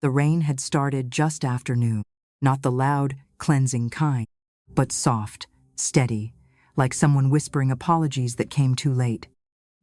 The rain had started just after noon, not the loud, cleansing kind, but soft, steady, like someone whispering apologies that came too late.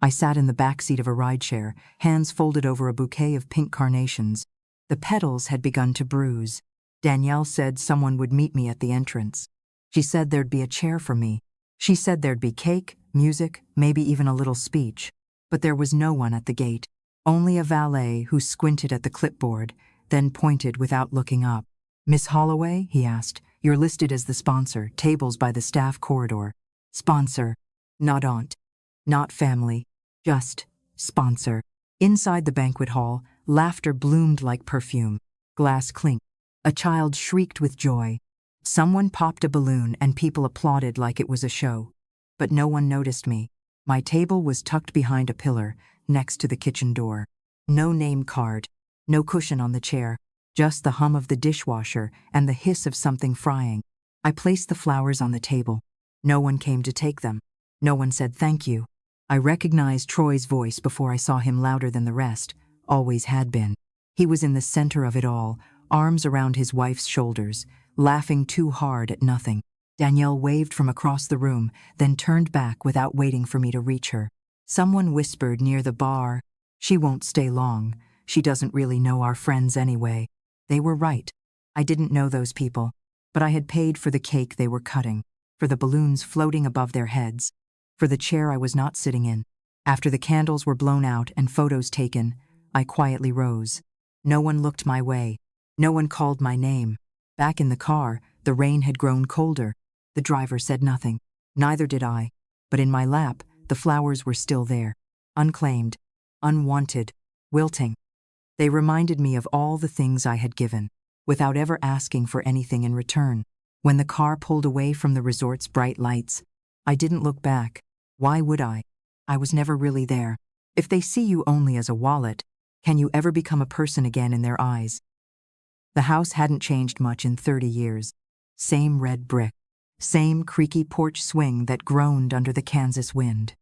I sat in the back seat of a rideshare, hands folded over a bouquet of pink carnations. The petals had begun to bruise. Danielle said someone would meet me at the entrance. She said there'd be a chair for me. She said there'd be cake, music, maybe even a little speech. But there was no one at the gate, only a valet who squinted at the clipboard, then pointed without looking up. "Miss Holloway?" he asked. "You're listed as the sponsor, tables by the staff corridor." Sponsor. Not aunt. Not family. Just sponsor. Inside the banquet hall, laughter bloomed like perfume. Glass clinked. A child shrieked with joy. Someone popped a balloon and people applauded like it was a show. But no one noticed me. My table was tucked behind a pillar, next to the kitchen door. No name card. No cushion on the chair. Just the hum of the dishwasher and the hiss of something frying. I placed the flowers on the table. No one came to take them. No one said thank you. I recognized Troy's voice before I saw him louder than the rest, always had been. He was in the center of it all, arms around his wife's shoulders, laughing too hard at nothing. Danielle waved from across the room, then turned back without waiting for me to reach her. Someone whispered near the bar, "She won't stay long. She doesn't really know our friends anyway." They were right. I didn't know those people, but I had paid for the cake they were cutting, for the balloons floating above their heads, for the chair I was not sitting in. After the candles were blown out and photos taken, I quietly rose. No one looked my way. No one called my name. Back in the car, the rain had grown colder. The driver said nothing. Neither did I. But in my lap, the flowers were still there. Unclaimed. Unwanted. Wilting. They reminded me of all the things I had given, without ever asking for anything in return. When the car pulled away from the resort's bright lights, I didn't look back. Why would I? I was never really there. If they see you only as a wallet, can you ever become a person again in their eyes? The house hadn't changed much in 30 years. Same red brick. Same creaky porch swing that groaned under the Kansas wind.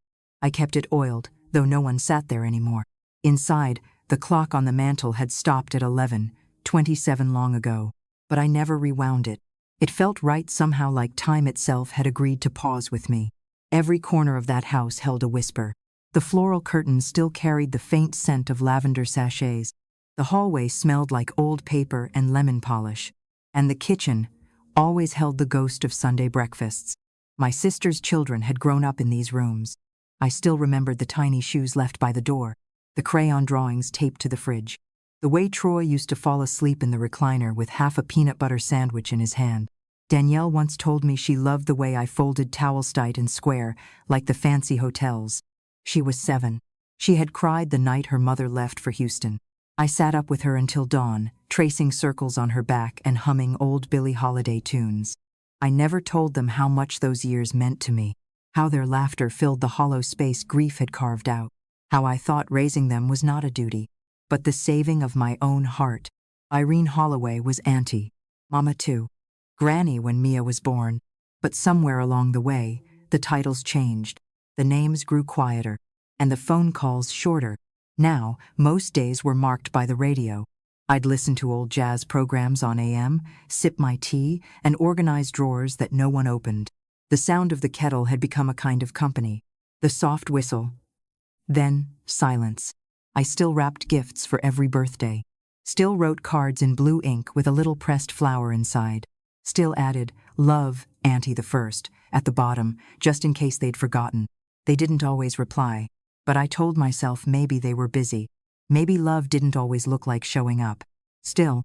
I kept it oiled, though no one sat there anymore. Inside, the clock on the mantel had stopped at 11:27 long ago, but I never rewound it. It felt right somehow, like time itself had agreed to pause with me. Every corner of that house held a whisper. The floral curtains still carried the faint scent of lavender sachets. The hallway smelled like old paper and lemon polish. And the kitchen always held the ghost of Sunday breakfasts. My sister's children had grown up in these rooms. I still remembered the tiny shoes left by the door, the crayon drawings taped to the fridge, the way Troy used to fall asleep in the recliner with half a peanut butter sandwich in his hand. Danielle once told me she loved the way I folded towels tight and square, like the fancy hotels. She was 7. She had cried the night her mother left for Houston. I sat up with her until dawn, tracing circles on her back and humming old Billie Holiday tunes. I never told them how much those years meant to me, how their laughter filled the hollow space grief had carved out, how I thought raising them was not a duty, but the saving of my own heart. Irene Holloway was Auntie, Mama too, Granny when Mia was born, but somewhere along the way, the titles changed, the names grew quieter, and the phone calls shorter. Now, most days were marked by the radio. I'd listen to old jazz programs on AM, sip my tea, and organize drawers that no one opened. The sound of the kettle had become a kind of company. The soft whistle. Then, silence. I still wrapped gifts for every birthday. Still wrote cards in blue ink with a little pressed flower inside. Still added, "Love, Auntie the First," at the bottom, just in case they'd forgotten. They didn't always reply. But I told myself maybe they were busy. Maybe love didn't always look like showing up. Still,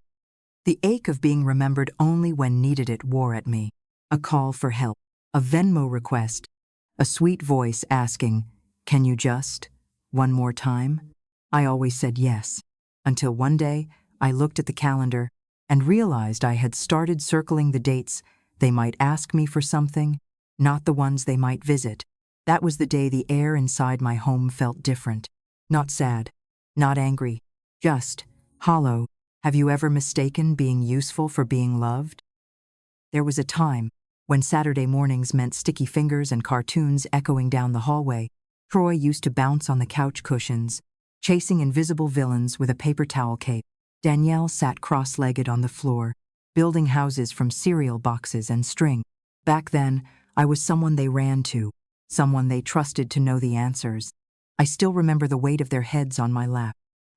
the ache of being remembered only when needed it wore at me. A call for help, a Venmo request, a sweet voice asking, "Can you just, one more time?" I always said yes, until one day I looked at the calendar and realized I had started circling the dates they might ask me for something, not the ones they might visit. That was the day the air inside my home felt different. Not sad, not angry, just hollow. Have you ever mistaken being useful for being loved? There was a time when Saturday mornings meant sticky fingers and cartoons echoing down the hallway. Troy used to bounce on the couch cushions, chasing invisible villains with a paper towel cape. Danielle sat cross-legged on the floor, building houses from cereal boxes and string. Back then, I was someone they ran to, someone they trusted to know the answers. I still remember the weight of their heads on my lap,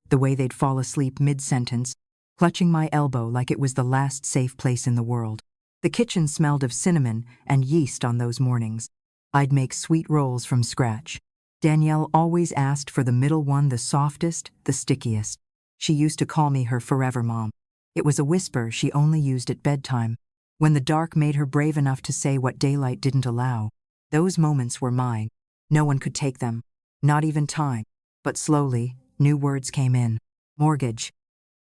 the way they'd fall asleep mid-sentence, clutching my elbow like it was the last safe place in the world. The kitchen smelled of cinnamon and yeast on those mornings. I'd make sweet rolls from scratch. Danielle always asked for the middle one, the softest, the stickiest. She used to call me her forever mom. It was a whisper she only used at bedtime, when the dark made her brave enough to say what daylight didn't allow. Those moments were mine. No one could take them, not even time. But slowly, new words came in. Mortgage,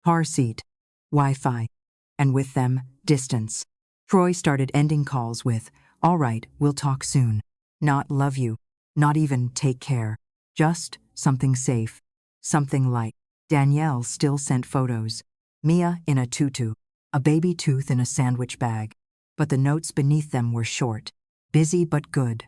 car seat, Wi-Fi, and with them, distance. Troy started ending calls with, "All right, we'll talk soon." Not "love you," not even "take care." Just something safe, something light. Danielle still sent photos. Mia in a tutu, a baby tooth in a sandwich bag. But the notes beneath them were short. Busy but good.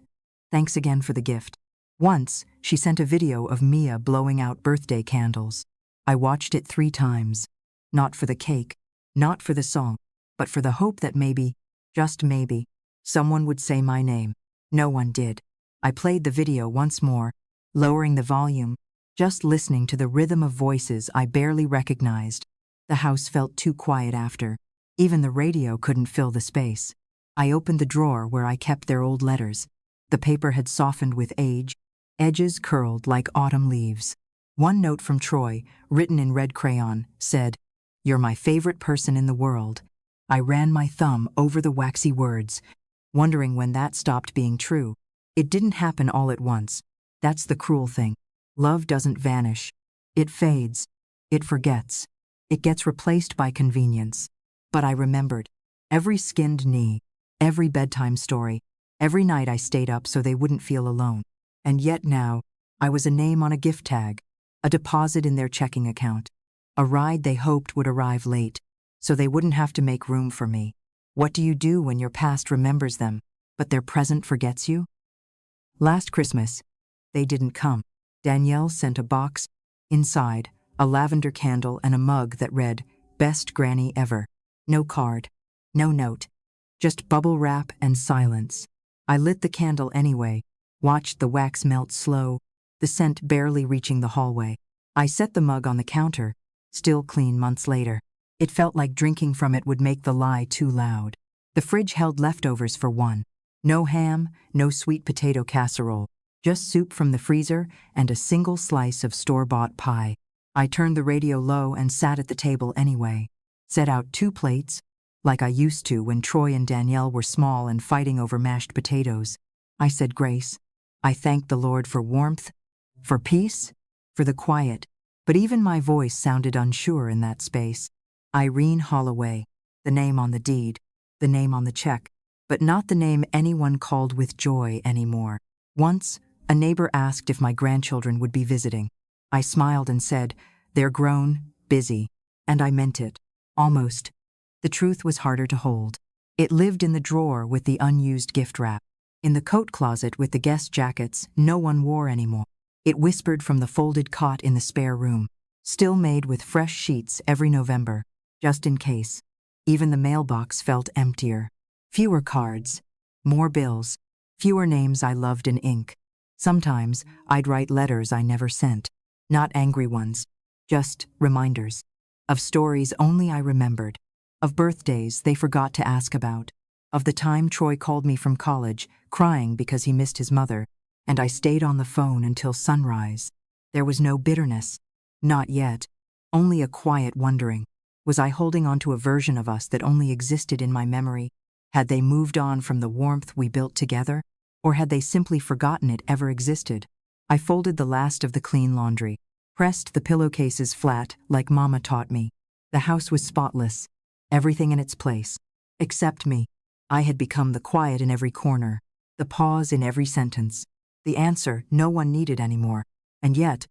Thanks again for the gift. Once, she sent a video of Mia blowing out birthday candles. I watched it 3 times. Not for the cake, not for the song, but for the hope that maybe, just maybe, someone would say my name. No one did. I played the video once more, lowering the volume, just listening to the rhythm of voices I barely recognized. The house felt too quiet after. Even the radio couldn't fill the space. I opened the drawer where I kept their old letters. The paper had softened with age, edges curled like autumn leaves. One note from Troy, written in red crayon, said, "You're my favorite person in the world." I ran my thumb over the waxy words, wondering when that stopped being true. It didn't happen all at once. That's the cruel thing. Love doesn't vanish. It fades. It forgets. It gets replaced by convenience. But I remembered. Every skinned knee, every bedtime story, every night I stayed up so they wouldn't feel alone. And yet now, I was a name on a gift tag, a deposit in their checking account, a ride they hoped would arrive late, so they wouldn't have to make room for me. What do you do when your past remembers them, but their present forgets you? Last Christmas, they didn't come. Danielle sent a box. Inside, a lavender candle and a mug that read, "Best Granny Ever." No card, no note, just bubble wrap and silence. I lit the candle anyway, watched the wax melt slow, the scent barely reaching the hallway. I set the mug on the counter, still clean months later. It felt like drinking from it would make the lie too loud. The fridge held leftovers for one. No ham, no sweet potato casserole, just soup from the freezer and a single slice of store-bought pie. I turned the radio low and sat at the table anyway. Set out 2 plates, like I used to when Troy and Danielle were small and fighting over mashed potatoes. I said grace. I thanked the Lord for warmth, for peace, for the quiet. But even my voice sounded unsure in that space. Irene Holloway, the name on the deed, the name on the check, but not the name anyone called with joy anymore. Once, a neighbor asked if my grandchildren would be visiting. I smiled and said, "They're grown, busy," and I meant it. Almost. The truth was harder to hold. It lived in the drawer with the unused gift wrap, in the coat closet with the guest jackets no one wore anymore. It whispered from the folded cot in the spare room, still made with fresh sheets every November, just in case. Even the mailbox felt emptier. Fewer cards, more bills, fewer names I loved in ink. Sometimes I'd write letters I never sent. Not angry ones, just reminders. Of stories only I remembered. Of birthdays they forgot to ask about. Of the time Troy called me from college, crying because he missed his mother, and I stayed on the phone until sunrise. There was no bitterness. Not yet. Only a quiet wondering. Was I holding on to a version of us that only existed in my memory? Had they moved on from the warmth we built together? Or had they simply forgotten it ever existed? I folded the last of the clean laundry, pressed the pillowcases flat like Mama taught me. The house was spotless, everything in its place. Except me. I had become the quiet in every corner, the pause in every sentence, the answer no one needed anymore. And yet,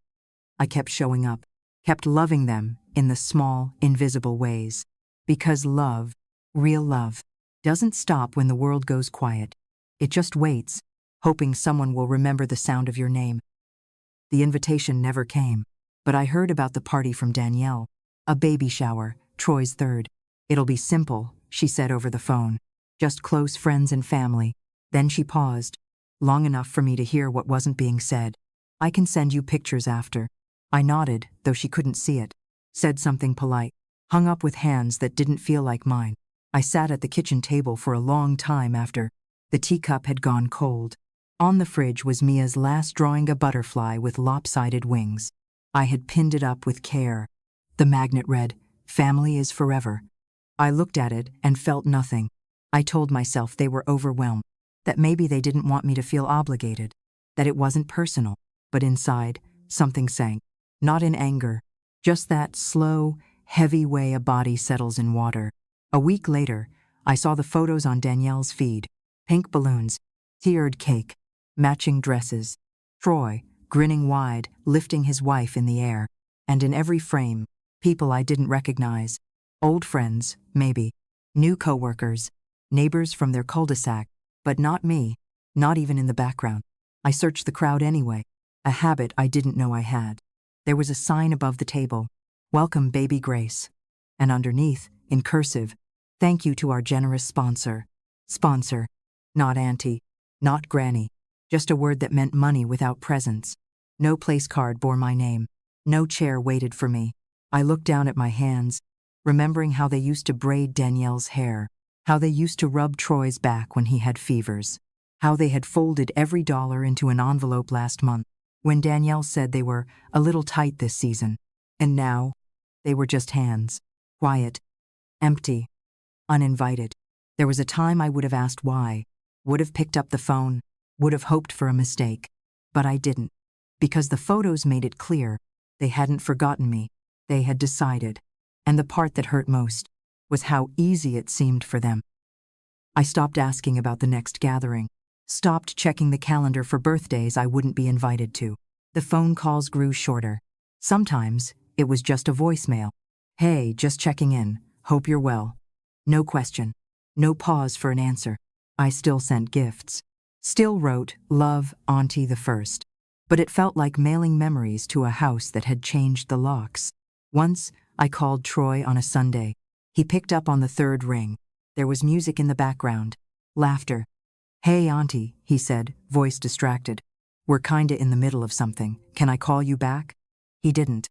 I kept showing up, kept loving them in the small, invisible ways. Because love, real love, doesn't stop when the world goes quiet. It just waits, hoping someone will remember the sound of your name. The invitation never came, but I heard about the party from Danielle. A baby shower, Troy's third. It'll be simple, she said over the phone. Just close friends and family. Then she paused, long enough for me to hear what wasn't being said. I can send you pictures after. I nodded, though she couldn't see it. Said something polite. Hung up with hands that didn't feel like mine. I sat at the kitchen table for a long time after. The teacup had gone cold. On the fridge was Mia's last drawing, a butterfly with lopsided wings. I had pinned it up with care. The magnet read, "Family is forever." I looked at it and felt nothing. I told myself they were overwhelmed, that maybe they didn't want me to feel obligated, that it wasn't personal, but inside, something sank. Not in anger, just that slow, heavy way a body settles in water. A week later, I saw the photos on Danielle's feed. Pink balloons, tiered cake, matching dresses. Troy, grinning wide, lifting his wife in the air. And in every frame, people I didn't recognize. Old friends, maybe. New coworkers. Neighbors from their cul-de-sac. But not me. Not even in the background. I searched the crowd anyway. A habit I didn't know I had. There was a sign above the table. "Welcome, baby Grace." And underneath, in cursive, "Thank you to our generous sponsor." Sponsor. Not auntie. Not granny. Just a word that meant money without presents. No place card bore my name. No chair waited for me. I looked down at my hands, remembering how they used to braid Danielle's hair, how they used to rub Troy's back when he had fevers, how they had folded every dollar into an envelope last month, when Danielle said they were a little tight this season. And now, they were just hands. Quiet. Empty. Uninvited. There was a time I would have asked why, would have picked up the phone, would have hoped for a mistake. But I didn't. Because the photos made it clear, they hadn't forgotten me. They had decided. And the part that hurt most was how easy it seemed for them. I stopped asking about the next gathering. Stopped checking the calendar for birthdays I wouldn't be invited to. The phone calls grew shorter. Sometimes, it was just a voicemail. "Hey, just checking in. Hope you're well." No question. No pause for an answer. I still sent gifts. Still wrote, "Love, Auntie the First." But it felt like mailing memories to a house that had changed the locks. Once, I called Troy on a Sunday. He picked up on the third ring. There was music in the background. Laughter. "Hey, Auntie," he said, voice distracted. "We're kinda in the middle of something. Can I call you back?" He didn't.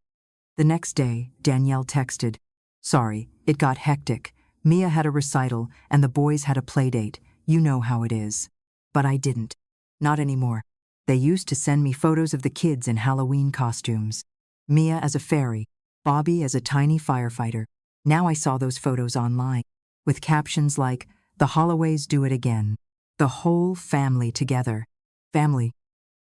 The next day, Danielle texted, "Sorry, it got hectic. Mia had a recital and the boys had a playdate. You know how it is." But I didn't. Not anymore. They used to send me photos of the kids in Halloween costumes. Mia as a fairy, Bobby as a tiny firefighter. Now I saw those photos online, with captions like, "The Holloways do it again." The whole family together. Family.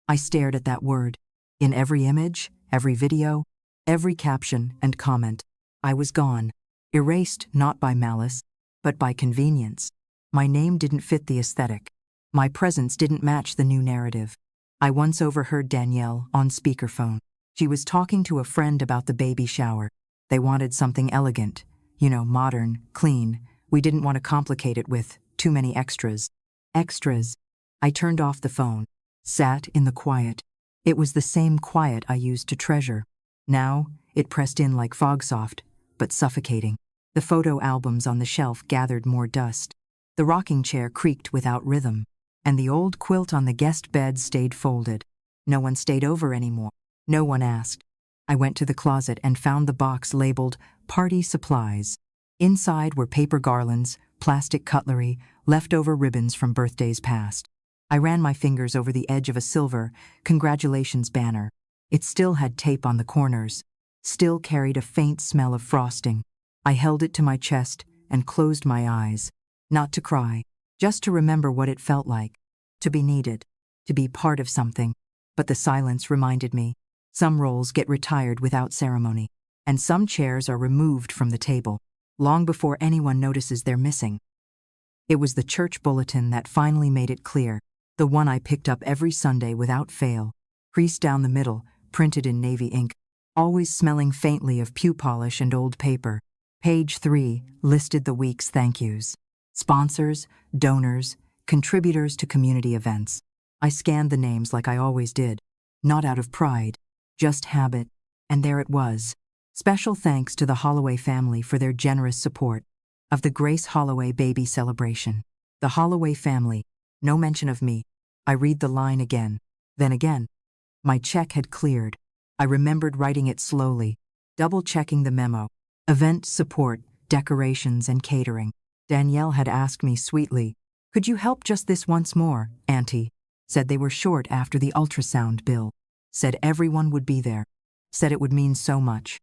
I stared at that word. In every image, every video, every caption and comment. I was gone. Erased not by malice, but by convenience. My name didn't fit the aesthetic. My presence didn't match the new narrative. I once overheard Danielle on speakerphone. She was talking to a friend about the baby shower. They wanted something elegant, modern, clean. We didn't want to complicate it with too many extras. Extras. I turned off the phone, sat in the quiet. It was the same quiet I used to treasure. Now, it pressed in like fog soft, but suffocating. The photo albums on the shelf gathered more dust. The rocking chair creaked without rhythm, and the old quilt on the guest bed stayed folded. No one stayed over anymore. No one asked. I went to the closet and found the box labeled "Party Supplies." Inside were paper garlands, plastic cutlery, leftover ribbons from birthdays past. I ran my fingers over the edge of a silver "Congratulations" banner. It still had tape on the corners, still carried a faint smell of frosting. I held it to my chest and closed my eyes. Not to cry, just to remember what it felt like. To be needed, to be part of something. But the silence reminded me, some roles get retired without ceremony, and some chairs are removed from the table, long before anyone notices they're missing. It was the church bulletin that finally made it clear, the one I picked up every Sunday without fail, creased down the middle, printed in navy ink, always smelling faintly of pew polish and old paper. Page 3 listed the week's thank yous. Sponsors, donors, contributors to community events. I scanned the names like I always did, not out of pride, just habit, and there it was. Special thanks to the Holloway family for their generous support of the Grace Holloway baby celebration. The Holloway family, no mention of me. I read the line again, then again. My check had cleared. I remembered writing it slowly, double-checking the memo. Event support, decorations, and catering. Danielle had asked me sweetly, "Could you help just this once more, Auntie?" Said they were short after the ultrasound bill. Said everyone would be there. Said it would mean so much.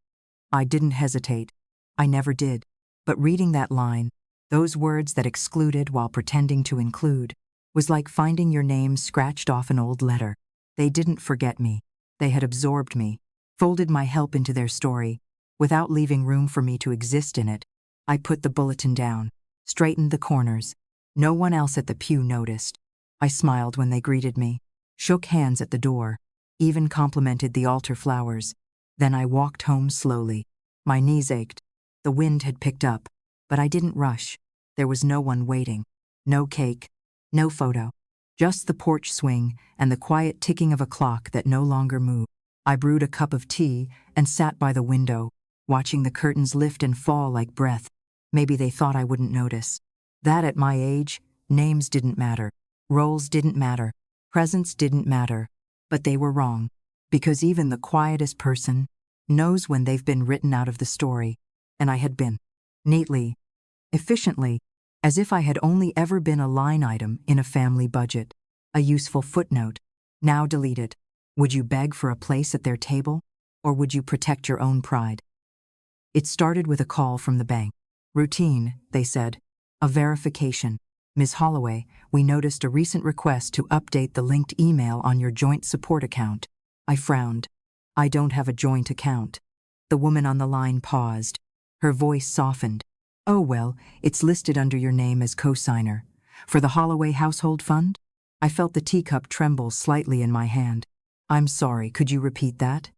I didn't hesitate. I never did. But reading that line, those words that excluded while pretending to include, was like finding your name scratched off an old letter. They didn't forget me. They had absorbed me, folded my help into their story, without leaving room for me to exist in it. I put the bulletin down, straightened the corners. No one else at the pew noticed. I smiled when they greeted me, shook hands at the door, even complimented the altar flowers. Then I walked home slowly. My knees ached. The wind had picked up, but I didn't rush. There was no one waiting. No cake. No photo. Just the porch swing and the quiet ticking of a clock that no longer moved. I brewed a cup of tea and sat by the window, watching the curtains lift and fall like breath. Maybe they thought I wouldn't notice. That at my age, names didn't matter. Roles didn't matter. Presents didn't matter. But they were wrong. Because even the quietest person knows when they've been written out of the story. And I had been. Neatly. Efficiently. As if I had only ever been a line item in a family budget. A useful footnote. Now deleted. Would you beg for a place at their table? Or would you protect your own pride? It started with a call from the bank. Routine, they said. A verification. Ms. Holloway, we noticed a recent request to update the linked email on your joint support account. I frowned. I don't have a joint account. The woman on the line paused. Her voice softened. Oh well, it's listed under your name as co-signer. For the Holloway Household Fund? I felt the teacup tremble slightly in my hand. I'm sorry, could you repeat that?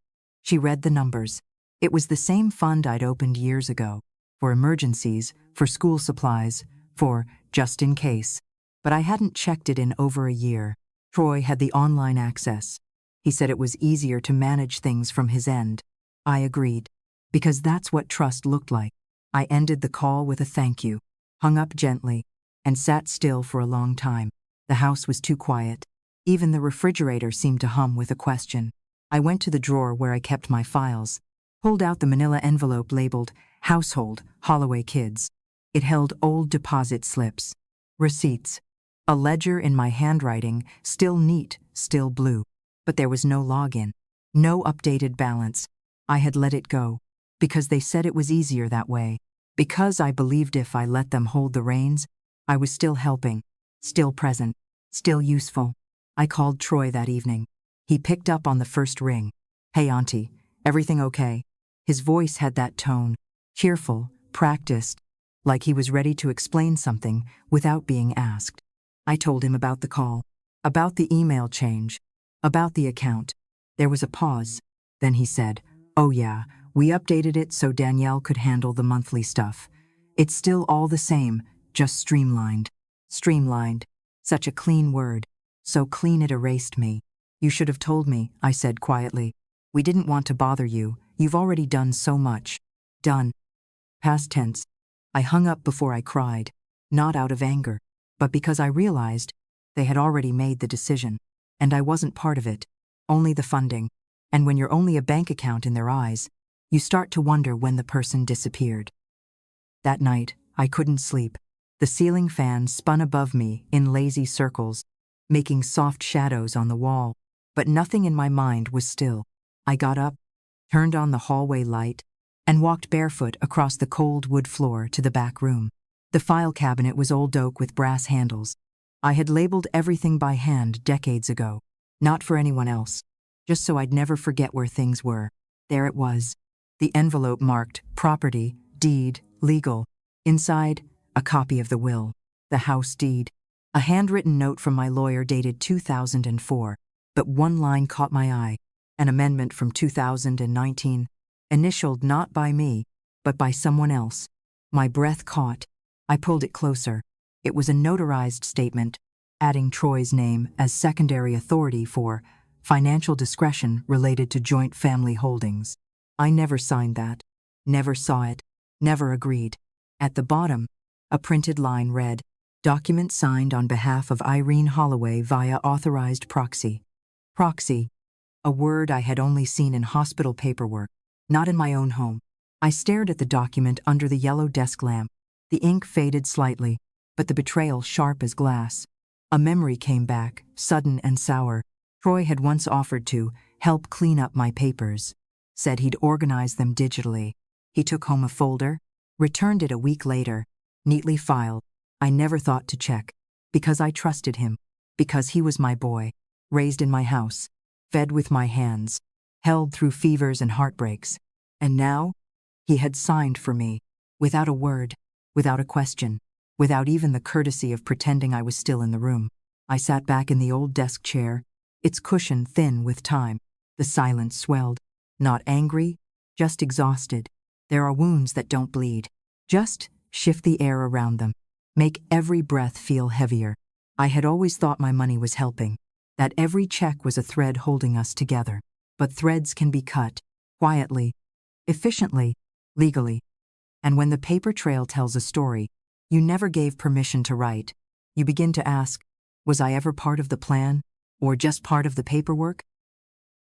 She read the numbers. It was the same fund I'd opened years ago. For emergencies, for school supplies, for just in case. But I hadn't checked it in over a year. Troy had the online access. He said it was easier to manage things from his end. I agreed. Because that's what trust looked like. I ended the call with a thank you, hung up gently, and sat still for a long time. The house was too quiet. Even the refrigerator seemed to hum with a question. I went to the drawer where I kept my files, pulled out the manila envelope labeled Household, Holloway Kids. It held old deposit slips, receipts, a ledger in my handwriting, still neat, still blue. But there was no login, no updated balance. I had let it go, because they said it was easier that way. Because I believed if I let them hold the reins, I was still helping, still present, still useful. I called Troy that evening. He picked up on the first ring. Hey Auntie, everything okay? His voice had that tone, cheerful, practiced, like he was ready to explain something without being asked. I told him about the call, about the email change, about the account. There was a pause. Then he said, "Oh yeah, we updated it so Danielle could handle the monthly stuff. It's still all the same, just streamlined." Streamlined. Such a clean word. So clean it erased me. "You should have told me," I said quietly. "We didn't want to bother you. You've already done so much." Done. Past tense. I hung up before I cried. Not out of anger, but because I realized they had already made the decision. And I wasn't part of it. Only the funding. And when you're only a bank account in their eyes, you start to wonder when the person disappeared. That night, I couldn't sleep. The ceiling fan spun above me in lazy circles, making soft shadows on the wall, but nothing in my mind was still. I got up, turned on the hallway light, and walked barefoot across the cold wood floor to the back room. The file cabinet was old oak with brass handles. I had labeled everything by hand decades ago, not for anyone else, just so I'd never forget where things were. There it was. The envelope marked property, deed, legal. Inside, a copy of the will, the house deed. A handwritten note from my lawyer dated 2004, but one line caught my eye. An amendment from 2019, initialed not by me, but by someone else. My breath caught. I pulled it closer. It was a notarized statement, adding Troy's name as secondary authority for financial discretion related to joint family holdings. I never signed that. Never saw it. Never agreed. At the bottom, a printed line read, "Document signed on behalf of Irene Holloway via authorized proxy." Proxy, a word I had only seen in hospital paperwork, not in my own home. I stared at the document under the yellow desk lamp. The ink faded slightly, but the betrayal sharp as glass. A memory came back, sudden and sour. Troy had once offered to help clean up my papers. Said he'd organize them digitally. He took home a folder, returned it a week later, neatly filed. I never thought to check, because I trusted him, because he was my boy, raised in my house, fed with my hands, held through fevers and heartbreaks. And now, he had signed for me, without a word, without a question, without even the courtesy of pretending I was still in the room. I sat back in the old desk chair, its cushion thin with time. The silence swelled. Not angry, just exhausted. There are wounds that don't bleed. Just shift the air around them. Make every breath feel heavier. I had always thought my money was helping, that every check was a thread holding us together. But threads can be cut, quietly, efficiently, legally. And when the paper trail tells a story you never gave permission to write, you begin to ask, was I ever part of the plan, or just part of the paperwork?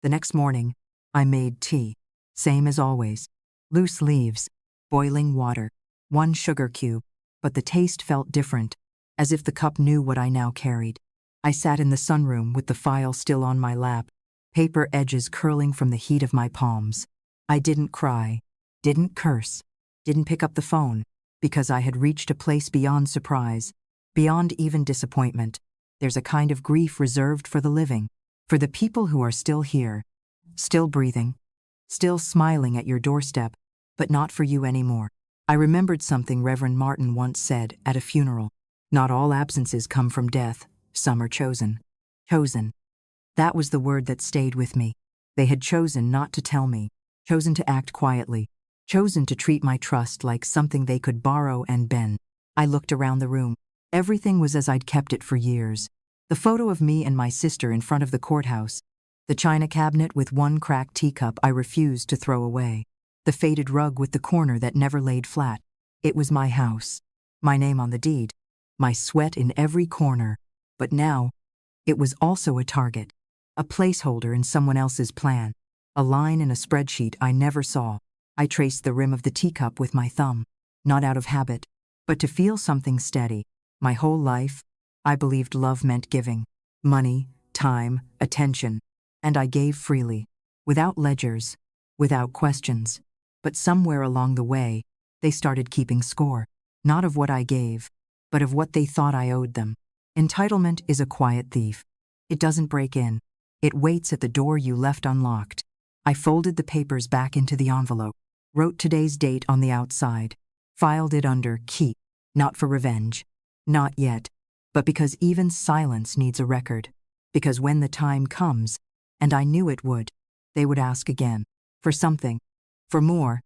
The next morning, I made tea, same as always. Loose leaves, boiling water, 1 sugar cube, but the taste felt different, as if the cup knew what I now carried. I sat in the sunroom with the file still on my lap, paper edges curling from the heat of my palms. I didn't cry, didn't curse, didn't pick up the phone, because I had reached a place beyond surprise, beyond even disappointment. There's a kind of grief reserved for the living, for the people who are still here, still breathing, still smiling at your doorstep, but not for you anymore. I remembered something Reverend Martin once said at a funeral. Not all absences come from death, some are chosen. Chosen. That was the word that stayed with me. They had chosen not to tell me, chosen to act quietly, chosen to treat my trust like something they could borrow and bend. I looked around the room. Everything was as I'd kept it for years. The photo of me and my sister in front of the courthouse, the china cabinet with 1 cracked teacup I refused to throw away, the faded rug with the corner that never laid flat. It was my house, my name on the deed, my sweat in every corner. But now, it was also a target, a placeholder in someone else's plan, a line in a spreadsheet I never saw. I traced the rim of the teacup with my thumb, not out of habit, but to feel something steady. My whole life, I believed love meant giving, money, time, attention, and I gave freely, without ledgers, without questions. But somewhere along the way, they started keeping score, not of what I gave, but of what they thought I owed them. Entitlement is a quiet thief. It doesn't break in. It waits at the door you left unlocked. I folded the papers back into the envelope, wrote today's date on the outside, filed it under keep, not for revenge. Not yet, but because even silence needs a record. Because when the time comes, and I knew it would, they would ask again, for something, for more,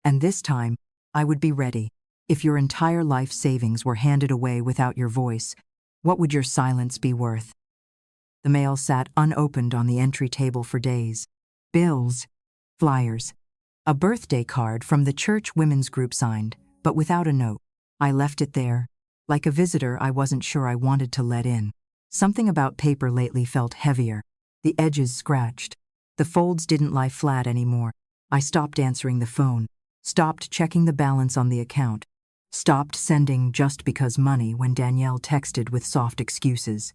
and this time, I would be ready. If your entire life savings were handed away without your voice, what would your silence be worth? The mail sat unopened on the entry table for days. Bills, flyers, a birthday card from the church women's group signed, but without a note. I left it there, like a visitor I wasn't sure I wanted to let in. Something about paper lately felt heavier. The edges scratched. The folds didn't lie flat anymore. I stopped answering the phone, stopped checking the balance on the account, stopped sending just because money when Danielle texted with soft excuses.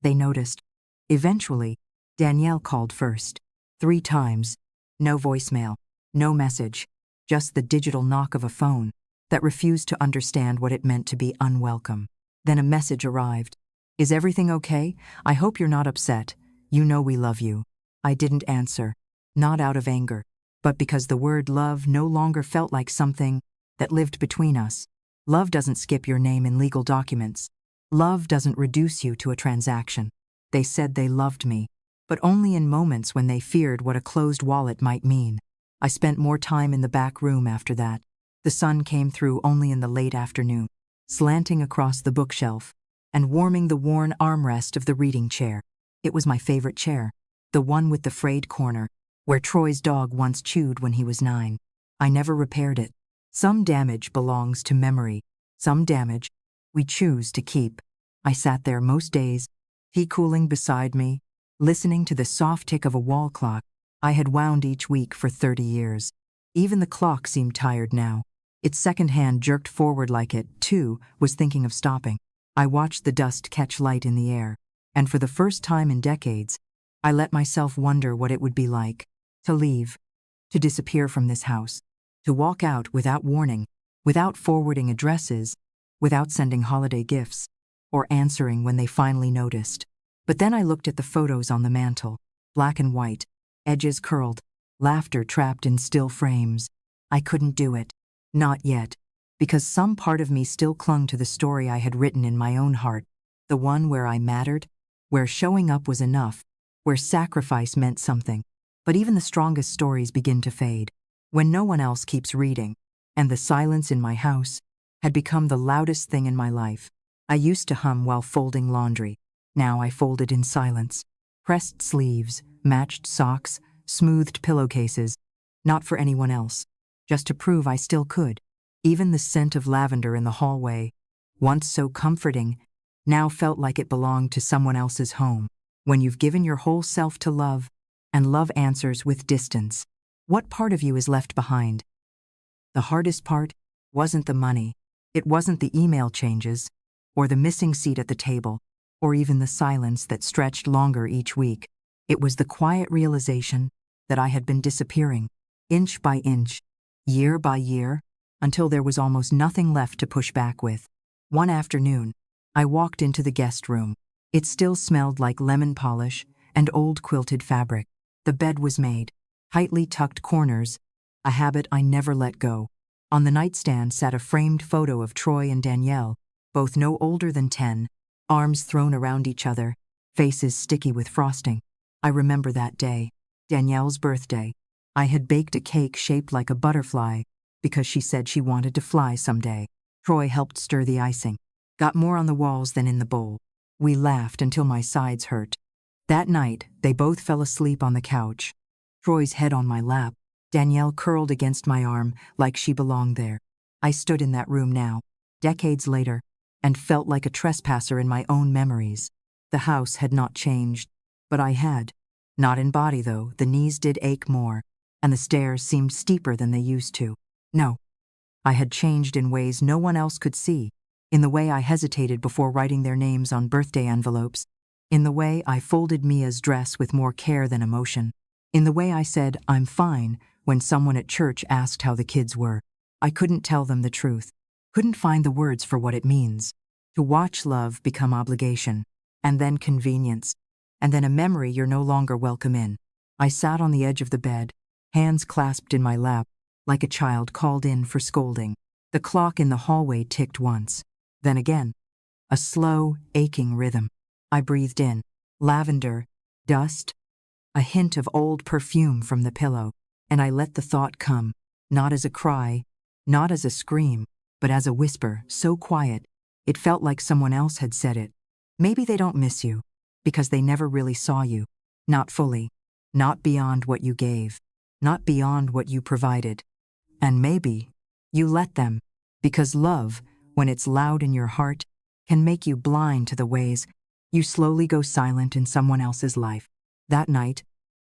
They noticed. Eventually, Danielle called first. 3 times. No voicemail, no message, just the digital knock of a phone that refused to understand what it meant to be unwelcome. Then a message arrived. Is everything okay? I hope you're not upset. You know we love you. I didn't answer, not out of anger, but because the word love no longer felt like something that lived between us. Love doesn't skip your name in legal documents. Love doesn't reduce you to a transaction. They said they loved me, but only in moments when they feared what a closed wallet might mean. I spent more time in the back room after that. The sun came through only in the late afternoon, slanting across the bookshelf and warming the worn armrest of the reading chair. It was my favorite chair, the one with the frayed corner, where Troy's dog once chewed when he was 9. I never repaired it. Some damage belongs to memory. Some damage we choose to keep. I sat there most days, tea cooling beside me, listening to the soft tick of a wall clock I had wound each week for 30 years. Even the clock seemed tired now. Its second hand jerked forward like it, too, was thinking of stopping. I watched the dust catch light in the air, and for the first time in decades, I let myself wonder what it would be like to leave, to disappear from this house, to walk out without warning, without forwarding addresses, without sending holiday gifts, or answering when they finally noticed. But then I looked at the photos on the mantel, black and white, edges curled, laughter trapped in still frames. I couldn't do it. Not yet. Because some part of me still clung to the story I had written in my own heart, the one where I mattered, where showing up was enough, where sacrifice meant something. But even the strongest stories begin to fade when no one else keeps reading, and the silence in my house had become the loudest thing in my life. I used to hum while folding laundry. Now I folded in silence. Pressed sleeves, matched socks, smoothed pillowcases, not for anyone else, just to prove I still could. Even the scent of lavender in the hallway, once so comforting, now felt like it belonged to someone else's home. When you've given your whole self to love, and love answers with distance, what part of you is left behind? The hardest part wasn't the money. It wasn't the email changes, or the missing seat at the table, or even the silence that stretched longer each week. It was the quiet realization that I had been disappearing, inch by inch, year by year, until there was almost nothing left to push back with. One afternoon, I walked into the guest room. It still smelled like lemon polish and old quilted fabric. The bed was made, tightly tucked corners, a habit I never let go. On the nightstand sat a framed photo of Troy and Danielle, both no older than 10, arms thrown around each other, faces sticky with frosting. I remember that day, Danielle's birthday. I had baked a cake shaped like a butterfly because she said she wanted to fly someday. Troy helped stir the icing, got more on the walls than in the bowl. We laughed until my sides hurt. That night, they both fell asleep on the couch, Troy's head on my lap, Danielle curled against my arm like she belonged there. I stood in that room now, decades later, and felt like a trespasser in my own memories. The house had not changed, but I had. Not in body, though. The knees did ache more, and the stairs seemed steeper than they used to. No. I had changed in ways no one else could see, in the way I hesitated before writing their names on birthday envelopes, in the way I folded Mia's dress with more care than emotion, in the way I said, "I'm fine," when someone at church asked how the kids were. I couldn't tell them the truth, couldn't find the words for what it means. To watch love become obligation, and then convenience, and then a memory you're no longer welcome in. I sat on the edge of the bed, hands clasped in my lap, like a child called in for scolding. The clock in the hallway ticked once, then again. A slow, aching rhythm. I breathed in. Lavender, dust, a hint of old perfume from the pillow, and I let the thought come, not as a cry, not as a scream, but as a whisper, so quiet, it felt like someone else had said it. Maybe they don't miss you, because they never really saw you. Not fully. Not beyond what you gave. Not beyond what you provided. And maybe you let them, because love, when it's loud in your heart, can make you blind to the ways you slowly go silent in someone else's life. That night,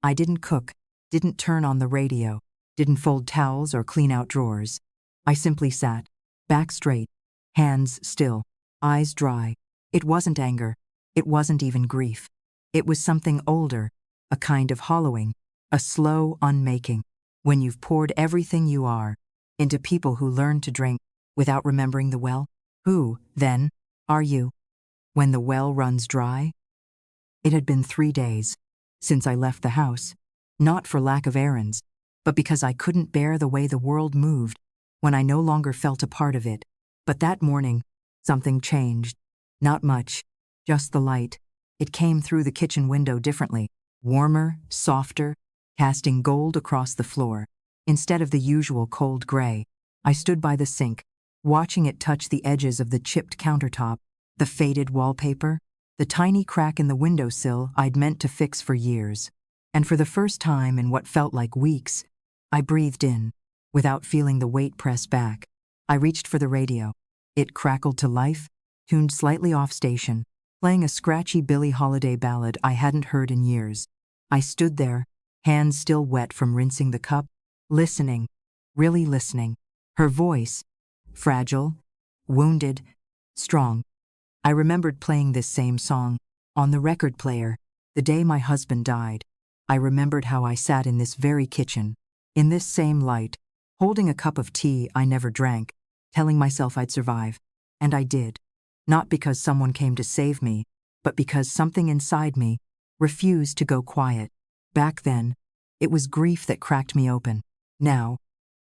I didn't cook, didn't turn on the radio, didn't fold towels or clean out drawers. I simply sat, back straight, hands still, eyes dry. It wasn't anger. It wasn't even grief. It was something older, a kind of hollowing, a slow unmaking. When you've poured everything you are into people who learn to drink without remembering the well, who, then, are you? When the well runs dry? It had been 3 days since I left the house, not for lack of errands, but because I couldn't bear the way the world moved when I no longer felt a part of it. But that morning, something changed. Not much, just the light. It came through the kitchen window differently, warmer, softer, casting gold across the floor. Instead of the usual cold gray, I stood by the sink, watching it touch the edges of the chipped countertop, the faded wallpaper, the tiny crack in the windowsill I'd meant to fix for years. And for the first time in what felt like weeks, I breathed in, without feeling the weight press back. I reached for the radio. It crackled to life, tuned slightly off station, playing a scratchy Billie Holiday ballad I hadn't heard in years. I stood there, hands still wet from rinsing the cup, listening, really listening. Her voice, fragile, wounded, strong. I remembered playing this same song on the record player the day my husband died. I remembered how I sat in this very kitchen, in this same light, holding a cup of tea I never drank, telling myself I'd survive. And I did. Not because someone came to save me, but because something inside me refused to go quiet. Back then, it was grief that cracked me open. Now,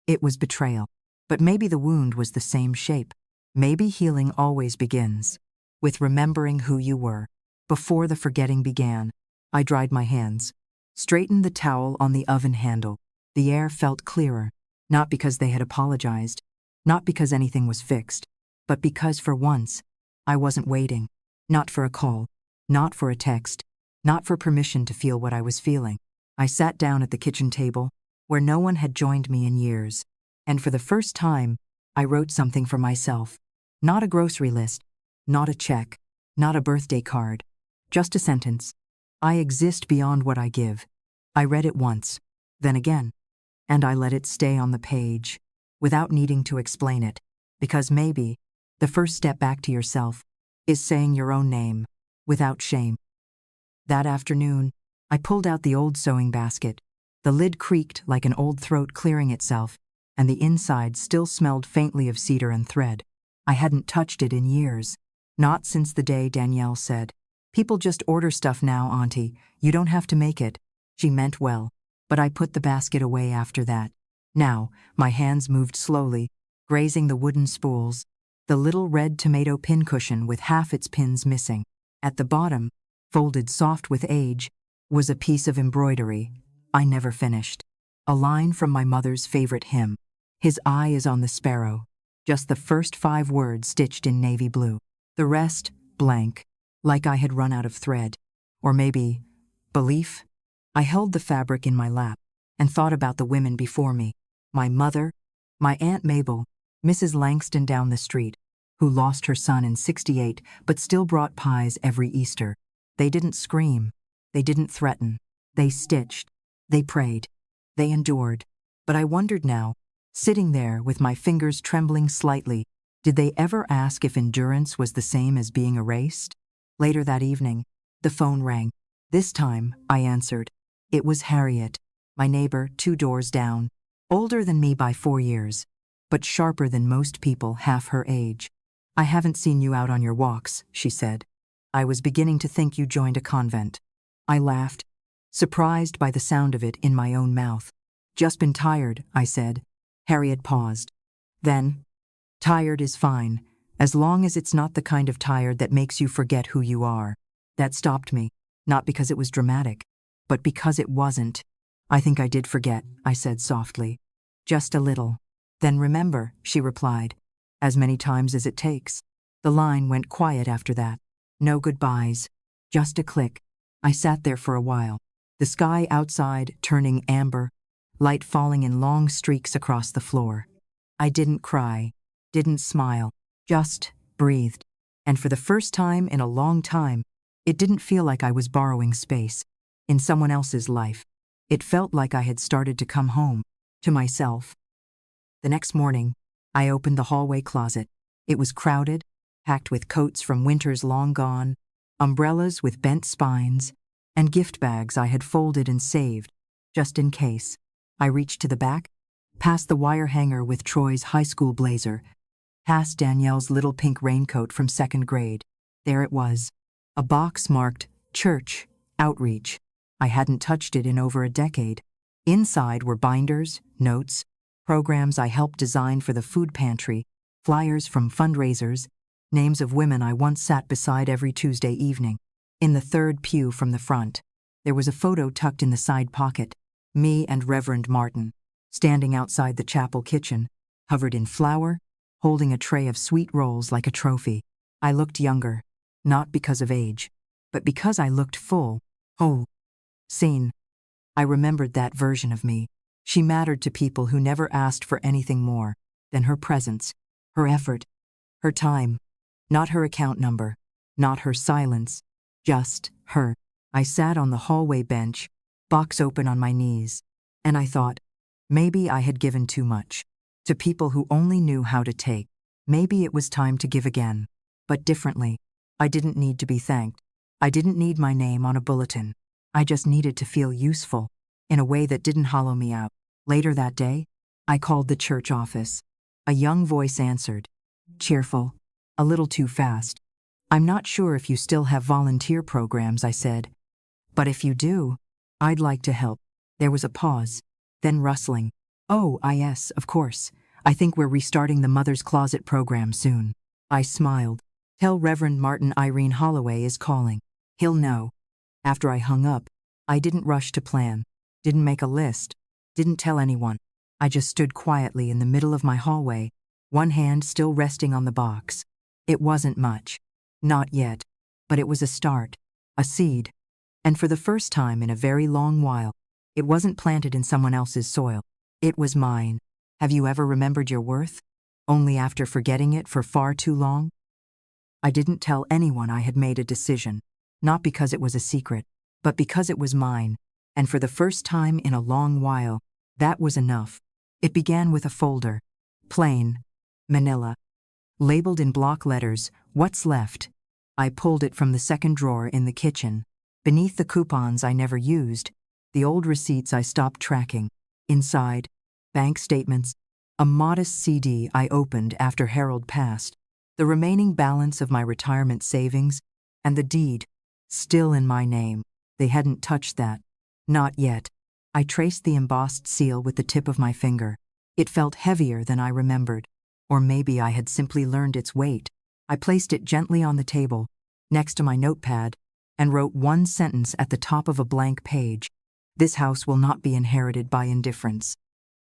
it was betrayal. But maybe the wound was the same shape. Maybe healing always begins with remembering who you were. Before the forgetting began, I dried my hands, straightened the towel on the oven handle. The air felt clearer, not because they had apologized, not because anything was fixed, but because for once, I wasn't waiting. Not for a call, not for a text, not for permission to feel what I was feeling. I sat down at the kitchen table, where no one had joined me in years, and for the first time, I wrote something for myself. Not a grocery list, not a check, not a birthday card, just a sentence. I exist beyond what I give. I read it once, then again, and I let it stay on the page, without needing to explain it, because maybe the first step back to yourself is saying your own name, without shame. That afternoon, I pulled out the old sewing basket. The lid creaked like an old throat clearing itself, and the inside still smelled faintly of cedar and thread. I hadn't touched it in years, not since the day Danielle said, "People just order stuff now, Auntie. You don't have to make it." She meant well, but I put the basket away after that. Now, my hands moved slowly, grazing the wooden spools, the little red tomato pincushion with half its pins missing. At the bottom, folded soft with age, was a piece of embroidery I never finished. A line from my mother's favorite hymn. His eye is on the sparrow. Just the first 5 words stitched in navy blue. The rest, blank, like I had run out of thread. Or maybe, belief? I held the fabric in my lap and thought about the women before me. My mother, my Aunt Mabel, Mrs. Langston down the street, who lost her son in '68 but still brought pies every Easter. They didn't scream. They didn't threaten. They stitched. They prayed. They endured. But I wondered now, sitting there with my fingers trembling slightly, did they ever ask if endurance was the same as being erased? Later that evening, the phone rang. This time, I answered. It was Harriet, my neighbor 2 doors down, older than me by 4 years, but sharper than most people half her age. "I haven't seen you out on your walks," she said. "I was beginning to think you joined a convent." I laughed, surprised by the sound of it in my own mouth. "Just been tired," I said. Harriet paused. Then, "Tired is fine, as long as it's not the kind of tired that makes you forget who you are." That stopped me, not because it was dramatic, but because it wasn't. "I think I did forget," I said softly. "Just a little." "Then remember," she replied, "as many times as it takes." The line went quiet after that. No goodbyes, just a click. I sat there for a while, the sky outside turning amber, light falling in long streaks across the floor. I didn't cry, didn't smile, just breathed. And for the first time in a long time, it didn't feel like I was borrowing space in someone else's life. It felt like I had started to come home, to myself. The next morning, I opened the hallway closet. It was crowded, packed with coats from winters long gone, umbrellas with bent spines, and gift bags I had folded and saved, just in case. I reached to the back, past the wire hanger with Troy's high school blazer, past Danielle's little pink raincoat from 2nd grade. There it was, a box marked Church, Outreach. I hadn't touched it in over a decade. Inside were binders, notes, programs I helped design for the food pantry, flyers from fundraisers, names of women I once sat beside every Tuesday evening. In the 3rd pew from the front, there was a photo tucked in the side pocket, me and Reverend Martin, standing outside the chapel kitchen, covered in flour, holding a tray of sweet rolls like a trophy. I looked younger, not because of age, but because I looked full, whole, seen. I remembered that version of me, She mattered to people who never asked for anything more than her presence, her effort, her time. Not her account number, not her silence, just her. I sat on the hallway bench, box open on my knees, and I thought, maybe I had given too much. To people who only knew how to take. Maybe it was time to give again. But differently. I didn't need to be thanked. I didn't need my name on a bulletin. I just needed to feel useful, in a way that didn't hollow me out. Later that day, I called the church office. A young voice answered. Cheerful. A little too fast. I'm not sure if you still have volunteer programs, I said. But if you do, I'd like to help. There was a pause, then rustling. Oh, yes, of course. I think we're restarting the Mother's Closet program soon. I smiled. Tell Reverend Martin Irene Holloway is calling. He'll know. After I hung up, I didn't rush to plan, didn't make a list, didn't tell anyone. I just stood quietly in the middle of my hallway, one hand still resting on the box. It wasn't much. Not yet. But it was a start. A seed. And for the first time in a very long while, it wasn't planted in someone else's soil. It was mine. Have you ever remembered your worth? Only after forgetting it for far too long? I didn't tell anyone I had made a decision, not because it was a secret, but because it was mine, and for the first time in a long while, that was enough. It began with a folder. Plain. Manila. Labeled in block letters, "What's left?" I pulled it from the second drawer in the kitchen. Beneath the coupons I never used, the old receipts I stopped tracking. Inside, bank statements, a modest CD I opened after Harold passed, the remaining balance of my retirement savings, and the deed, still in my name. They hadn't touched that. Not yet. I traced the embossed seal with the tip of my finger. It felt heavier than I remembered. Or maybe I had simply learned its weight. I placed it gently on the table, next to my notepad, and wrote one sentence at the top of a blank page. This house will not be inherited by indifference.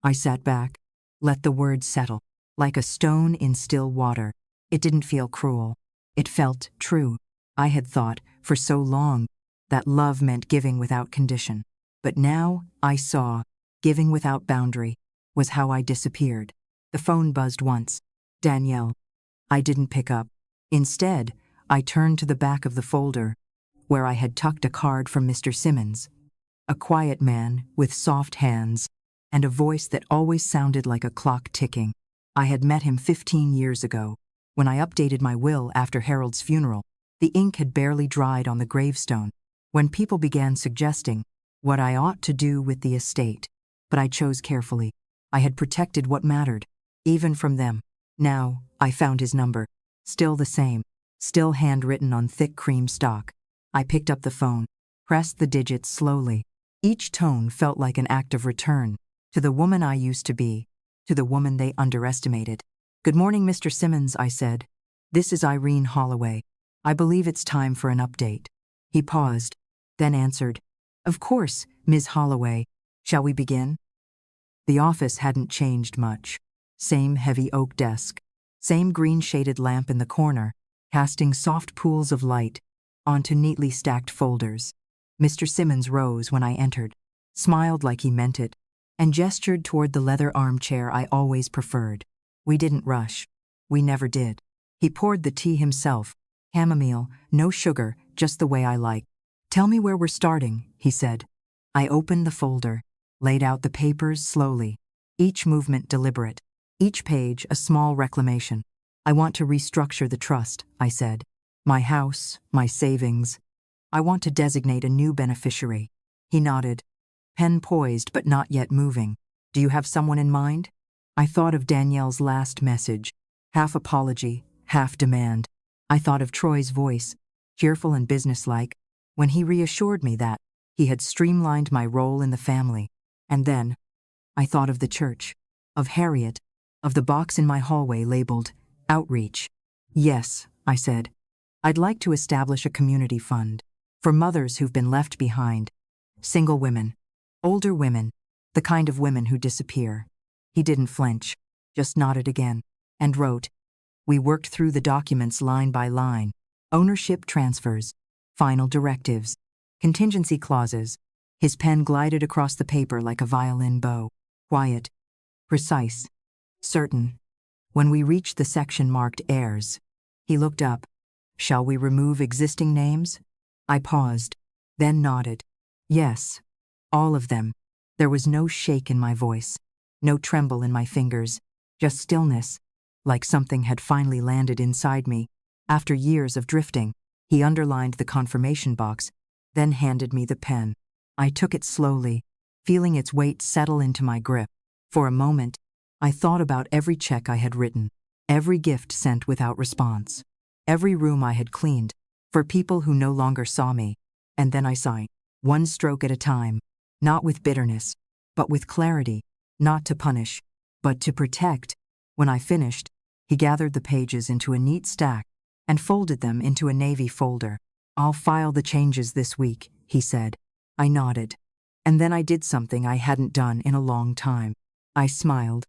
I sat back, let the words settle, like a stone in still water. It didn't feel cruel. It felt true. I had thought, for so long, that love meant giving without condition. But now, I saw, giving without boundary, was how I disappeared. The phone buzzed once. Danielle. I didn't pick up. Instead, I turned to the back of the folder, where I had tucked a card from Mr. Simmons. A quiet man with soft hands and a voice that always sounded like a clock ticking. I had met him 15 years ago, when I updated my will after Harold's funeral. The ink had barely dried on the gravestone, when people began suggesting what I ought to do with the estate. But I chose carefully. I had protected what mattered, even from them. Now, I found his number. Still the same. Still handwritten on thick cream stock. I picked up the phone, pressed the digits slowly. Each tone felt like an act of return, to the woman I used to be, to the woman they underestimated. Good morning, Mr. Simmons, I said. This is Irene Holloway. I believe it's time for an update. He paused, then answered. Of course, Ms. Holloway. Shall we begin? The office hadn't changed much. Same heavy oak desk. Same green-shaded lamp in the corner, casting soft pools of light onto neatly stacked folders. Mr. Simmons rose when I entered, smiled like he meant it, and gestured toward the leather armchair I always preferred. We didn't rush. We never did. He poured the tea himself, chamomile, no sugar, just the way I like. Tell me where we're starting, he said. I opened the folder, laid out the papers slowly, each movement deliberate, each page a small reclamation. I want to restructure the trust, I said. My house, my savings. I want to designate a new beneficiary. He nodded, pen poised but not yet moving. Do you have someone in mind? I thought of Danielle's last message, half apology, half demand. I thought of Troy's voice, cheerful and businesslike, when he reassured me that he had streamlined my role in the family. And then, I thought of the church, of Harriet, of the box in my hallway labeled Outreach. Yes, I said. I'd like to establish a community fund for mothers who've been left behind, single women, older women, the kind of women who disappear. He didn't flinch, just nodded again, and wrote. We worked through the documents line by line, ownership transfers, final directives, contingency clauses. His pen glided across the paper like a violin bow. Quiet. Precise. Certain. When we reached the section marked heirs, he looked up. Shall we remove existing names? I paused, then nodded. Yes. All of them. There was no shake in my voice, no tremble in my fingers, just stillness, like something had finally landed inside me. After years of drifting, he underlined the confirmation box, then handed me the pen. I took it slowly, feeling its weight settle into my grip. For a moment, I thought about every check I had written, every gift sent without response, every room I had cleaned, for people who no longer saw me, and then I signed, one stroke at a time, not with bitterness, but with clarity, not to punish, but to protect. When I finished, he gathered the pages into a neat stack and folded them into a navy folder. I'll file the changes this week, he said. I nodded. And then I did something I hadn't done in a long time. I smiled.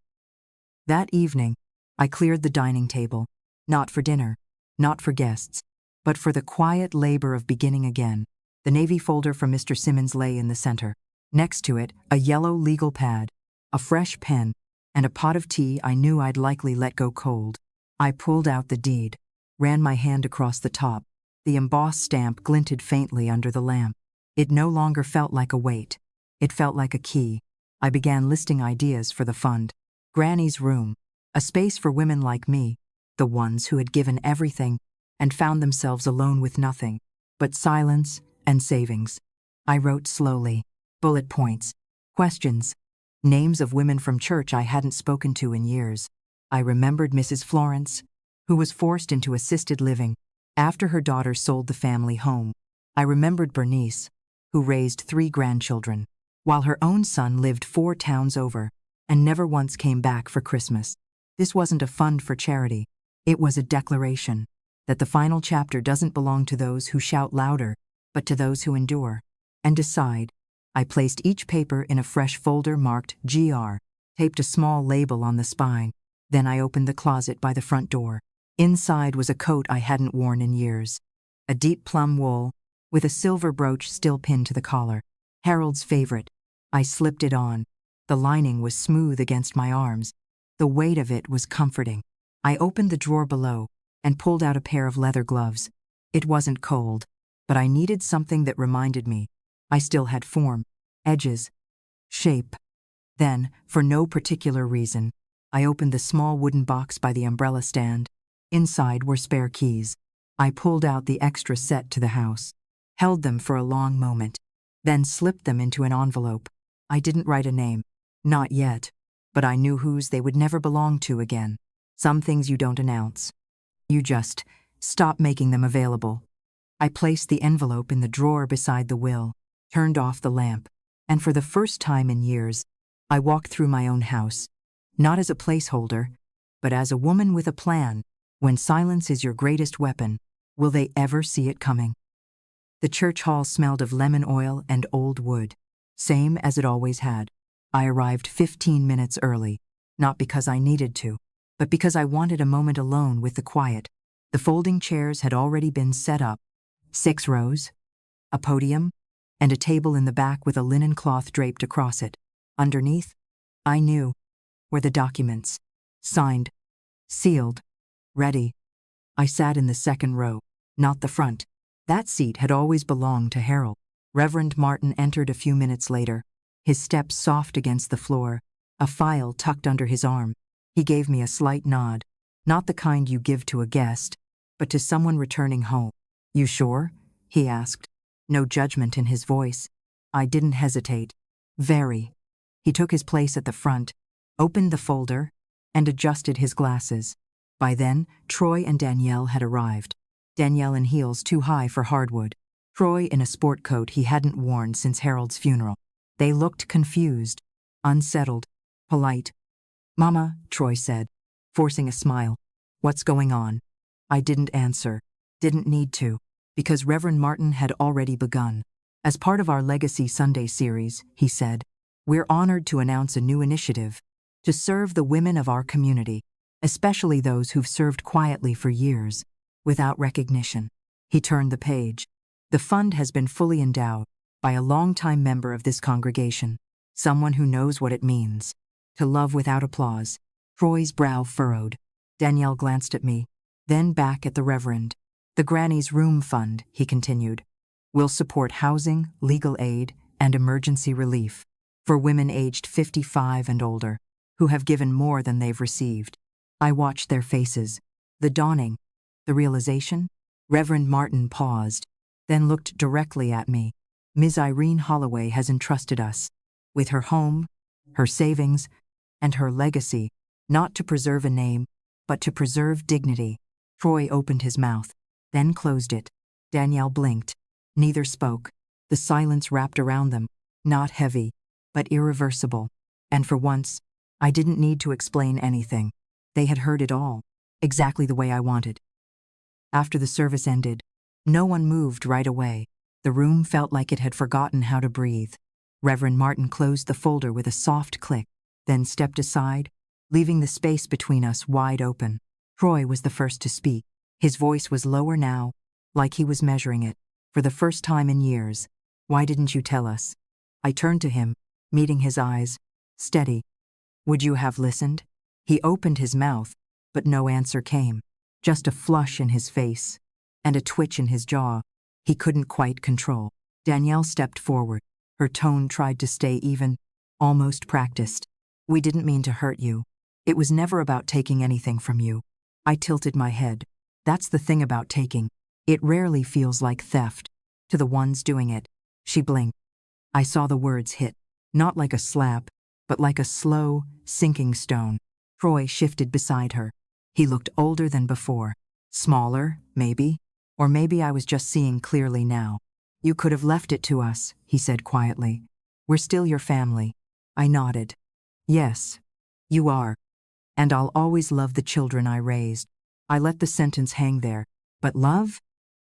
That evening, I cleared the dining table, not for dinner, not for guests, but for the quiet labor of beginning again. The navy folder from Mr. Simmons lay in the center. Next to it, a yellow legal pad, a fresh pen, and a pot of tea I knew I'd likely let go cold. I pulled out the deed, ran my hand across the top. The embossed stamp glinted faintly under the lamp. It no longer felt like a weight. It felt like a key. I began listing ideas for the fund. Granny's room, a space for women like me, the ones who had given everything and found themselves alone with nothing but silence and savings. I wrote slowly, bullet points, questions, names of women from church I hadn't spoken to in years. I remembered Mrs. Florence, who was forced into assisted living after her daughter sold the family home. I remembered Bernice, who raised 3 grandchildren, while her own son lived 4 towns over and never once came back for Christmas. This wasn't a fund for charity. It was a declaration that the final chapter doesn't belong to those who shout louder, but to those who endure and decide. I placed each paper in a fresh folder marked GR, taped a small label on the spine. Then I opened the closet by the front door. Inside was a coat I hadn't worn in years, a deep plum wool, with a silver brooch still pinned to the collar. Harold's favorite. I slipped it on. The lining was smooth against my arms. The weight of it was comforting. I opened the drawer below and pulled out a pair of leather gloves. It wasn't cold, but I needed something that reminded me I still had form, edges, shape. Then, for no particular reason, I opened the small wooden box by the umbrella stand. Inside were spare keys. I pulled out the extra set to the house, held them for a long moment, then slipped them into an envelope. I didn't write a name. Not yet. But I knew whose they would never belong to again. Some things you don't announce. You just stop making them available. I placed the envelope in the drawer beside the will, turned off the lamp, and for the first time in years, I walked through my own house, not as a placeholder, but as a woman with a plan. When silence is your greatest weapon, will they ever see it coming? The church hall smelled of lemon oil and old wood, same as it always had. I arrived 15 minutes early, not because I needed to, but because I wanted a moment alone with the quiet. The folding chairs had already been set up, 6 rows, a podium, and a table in the back with a linen cloth draped across it. Underneath, I knew, were the documents, signed, sealed, ready. I sat in the second row, not the front. That seat had always belonged to Harold. Reverend Martin entered a few minutes later, his steps soft against the floor, a file tucked under his arm. He gave me a slight nod, not the kind you give to a guest, but to someone returning home. You sure? He asked, no judgment in his voice. I didn't hesitate. Very. He took his place at the front, opened the folder, and adjusted his glasses. By then, Troy and Danielle had arrived. Danielle in heels too high for hardwood. Troy in a sport coat he hadn't worn since Harold's funeral. They looked confused, unsettled, polite. "Mama," Troy said, forcing a smile. "What's going on?" I didn't answer. Didn't need to, because Reverend Martin had already begun. As part of our Legacy Sunday series, he said, we're honored to announce a new initiative to serve the women of our community, especially those who've served quietly for years, without recognition. He turned the page. The fund has been fully endowed by a longtime member of this congregation, someone who knows what it means to love without applause. Troy's brow furrowed. Danielle glanced at me, then back at the Reverend. The Granny's Room Fund, he continued, will support housing, legal aid, and emergency relief for women aged 55 and older who have given more than they've received. I watched their faces, the dawning, the realization. Reverend Martin paused, then looked directly at me. Ms. Irene Holloway has entrusted us with her home, her savings, and her legacy, not to preserve a name, but to preserve dignity. Troy opened his mouth, then closed it. Danielle blinked. Neither spoke. The silence wrapped around them, not heavy, but irreversible. And for once, I didn't need to explain anything. They had heard it all, exactly the way I wanted. After the service ended, no one moved right away. The room felt like it had forgotten how to breathe. Reverend Martin closed the folder with a soft click, then stepped aside, leaving the space between us wide open. Troy was the first to speak. His voice was lower now, like he was measuring it. For the first time in years, why didn't you tell us? I turned to him, meeting his eyes, steady. Would you have listened? He opened his mouth, but no answer came. Just a flush in his face, and a twitch in his jaw he couldn't quite control. Danielle stepped forward. Her tone tried to stay even, almost practiced. We didn't mean to hurt you. It was never about taking anything from you. I tilted my head. That's the thing about taking. It rarely feels like theft to the ones doing it. She blinked. I saw the words hit, not like a slap, but like a slow, sinking stone. Troy shifted beside her. He looked older than before. Smaller, maybe. Or maybe I was just seeing clearly now. You could have left it to us, he said quietly. We're still your family. I nodded. Yes, you are. And I'll always love the children I raised. I let the sentence hang there. But love,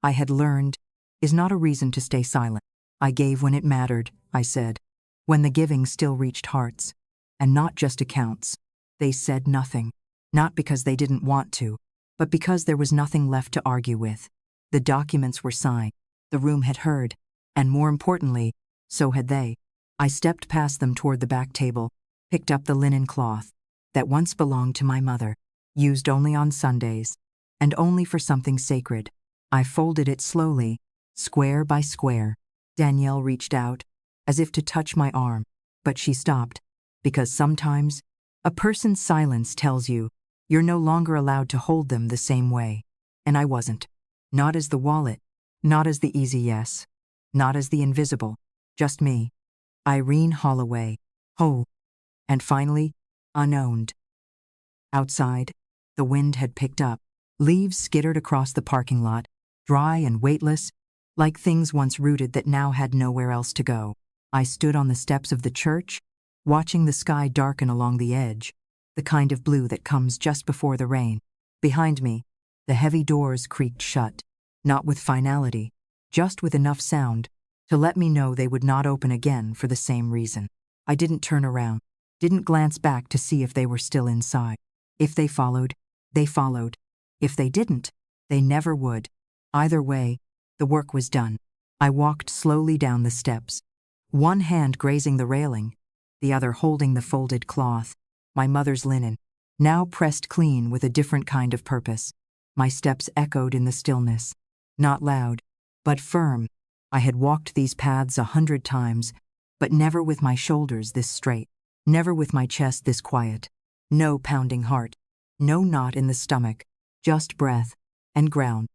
I had learned, is not a reason to stay silent. I gave when it mattered, I said, when the giving still reached hearts, and not just accounts. They said nothing, not because they didn't want to, but because there was nothing left to argue with. The documents were signed, the room had heard, and more importantly, so had they. I stepped past them toward the back table, picked up the linen cloth that once belonged to my mother, used only on Sundays, and only for something sacred. I folded it slowly, square by square. Danielle reached out, as if to touch my arm, but she stopped, because sometimes a person's silence tells you you're no longer allowed to hold them the same way. And I wasn't. Not as the wallet, not as the easy yes, not as the invisible, just me, Irene Holloway, whole, and finally, unowned. Outside, the wind had picked up. Leaves skittered across the parking lot, dry and weightless, like things once rooted that now had nowhere else to go. I stood on the steps of the church, watching the sky darken along the edge, the kind of blue that comes just before the rain. Behind me, the heavy doors creaked shut, not with finality, just with enough sound to let me know they would not open again for the same reason. I didn't turn around, didn't glance back to see if they were still inside. If they followed, they followed. If they didn't, they never would. Either way, the work was done. I walked slowly down the steps, one hand grazing the railing, the other holding the folded cloth, my mother's linen, now pressed clean with a different kind of purpose. My steps echoed in the stillness, not loud, but firm. I had walked these paths 100 times, but never with my shoulders this straight, never with my chest this quiet. No pounding heart, no knot in the stomach, just breath, and ground,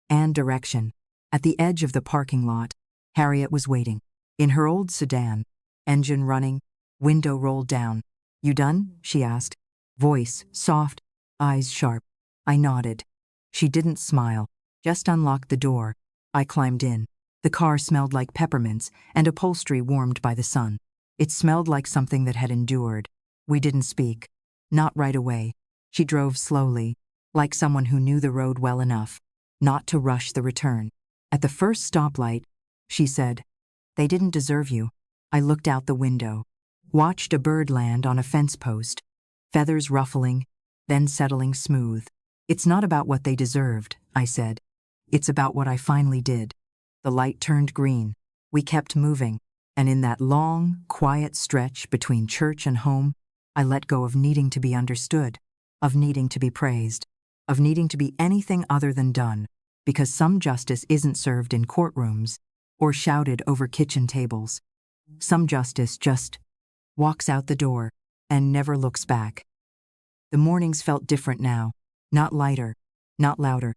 and direction. At the edge of the parking lot, Harriet was waiting, in her old sedan, engine running, window rolled down. You done? She asked, voice soft, eyes sharp. I nodded. She didn't smile, just unlocked the door. I climbed in. The car smelled like peppermints and upholstery warmed by the sun. It smelled like something that had endured. We didn't speak. Not right away. She drove slowly, like someone who knew the road well enough not to rush the return. At the first stoplight, she said, "They didn't deserve you." I looked out the window, watched a bird land on a fence post, feathers ruffling, then settling smooth. "It's not about what they deserved," I said. "It's about what I finally did." The light turned green. We kept moving, and in that long, quiet stretch between church and home, I let go of needing to be understood, of needing to be praised, of needing to be anything other than done, because some justice isn't served in courtrooms or shouted over kitchen tables. Some justice just walks out the door and never looks back. The mornings felt different now, not lighter, not louder,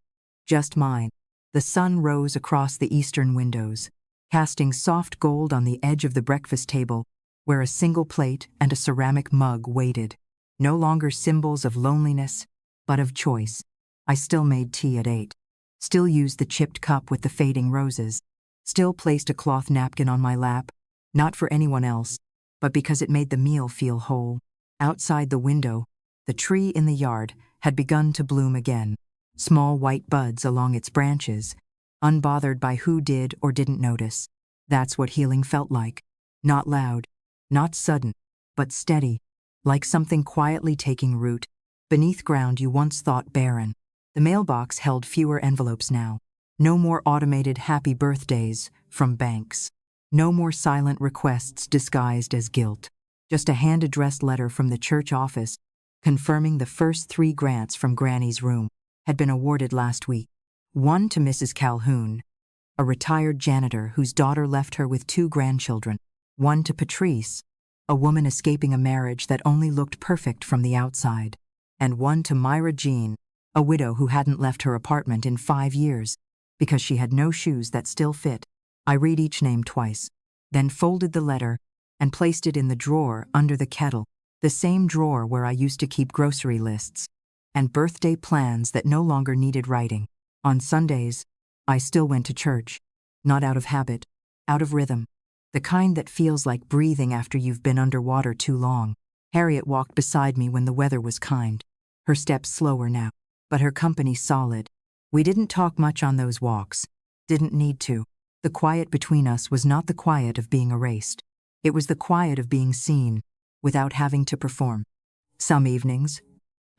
just mine. The sun rose across the eastern windows, casting soft gold on the edge of the breakfast table, where a single plate and a ceramic mug waited, no longer symbols of loneliness, but of choice. I still made tea at 8, still used the chipped cup with the fading roses, still placed a cloth napkin on my lap, not for anyone else, but because it made the meal feel whole. Outside the window, the tree in the yard had begun to bloom again, small white buds along its branches, unbothered by who did or didn't notice. That's what healing felt like. Not loud, not sudden, but steady, like something quietly taking root beneath ground you once thought barren. The mailbox held fewer envelopes now. No more automated happy birthdays from banks. No more silent requests disguised as guilt. Just a hand-addressed letter from the church office confirming the first 3 grants from Granny's room had been awarded last week. One to Mrs. Calhoun, a retired janitor whose daughter left her with 2 grandchildren. One to Patrice, a woman escaping a marriage that only looked perfect from the outside. And one to Myra Jean, a widow who hadn't left her apartment in 5 years because she had no shoes that still fit. I read each name twice, then folded the letter and placed it in the drawer under the kettle, the same drawer where I used to keep grocery lists and birthday plans that no longer needed writing. On Sundays, I still went to church, not out of habit, out of rhythm, the kind that feels like breathing after you've been underwater too long. Harriet walked beside me when the weather was kind, her steps slower now, but her company solid. We didn't talk much on those walks, didn't need to. The quiet between us was not the quiet of being erased. It was the quiet of being seen, without having to perform. Some evenings,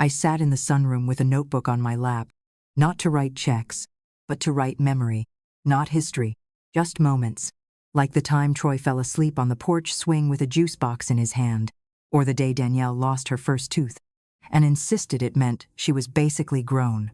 I sat in the sunroom with a notebook on my lap, not to write checks, but to write memory, not history, just moments, like the time Troy fell asleep on the porch swing with a juice box in his hand, or the day Danielle lost her first tooth and insisted it meant she was basically grown.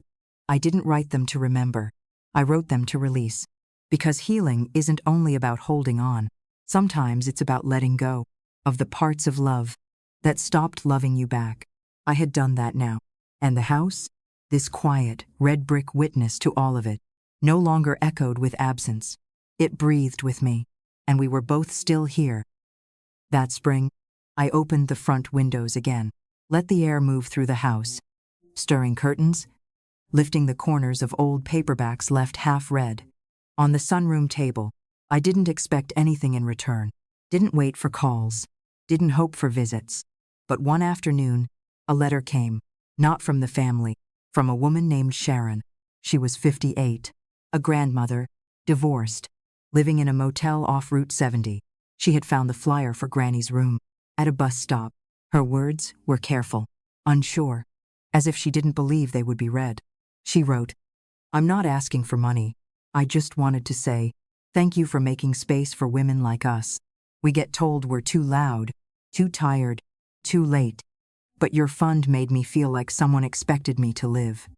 I didn't write them to remember. I wrote them to release. Because healing isn't only about holding on. Sometimes it's about letting go of the parts of love that stopped loving you back. I had done that now. And the house, this quiet, red brick witness to all of it, no longer echoed with absence. It breathed with me, and we were both still here. That spring, I opened the front windows again, let the air move through the house, stirring curtains, lifting the corners of old paperbacks left half read. On the sunroom table, I didn't expect anything in return, didn't wait for calls, didn't hope for visits. But one afternoon, a letter came, not from the family, from a woman named Sharon. She was 58, a grandmother, divorced, living in a motel off Route 70. She had found the flyer for Granny's room at a bus stop. Her words were careful, unsure, as if she didn't believe they would be read. She wrote, "I'm not asking for money. I just wanted to say, thank you for making space for women like us. We get told we're too loud, too tired, too late. But your fund made me feel like someone expected me to live."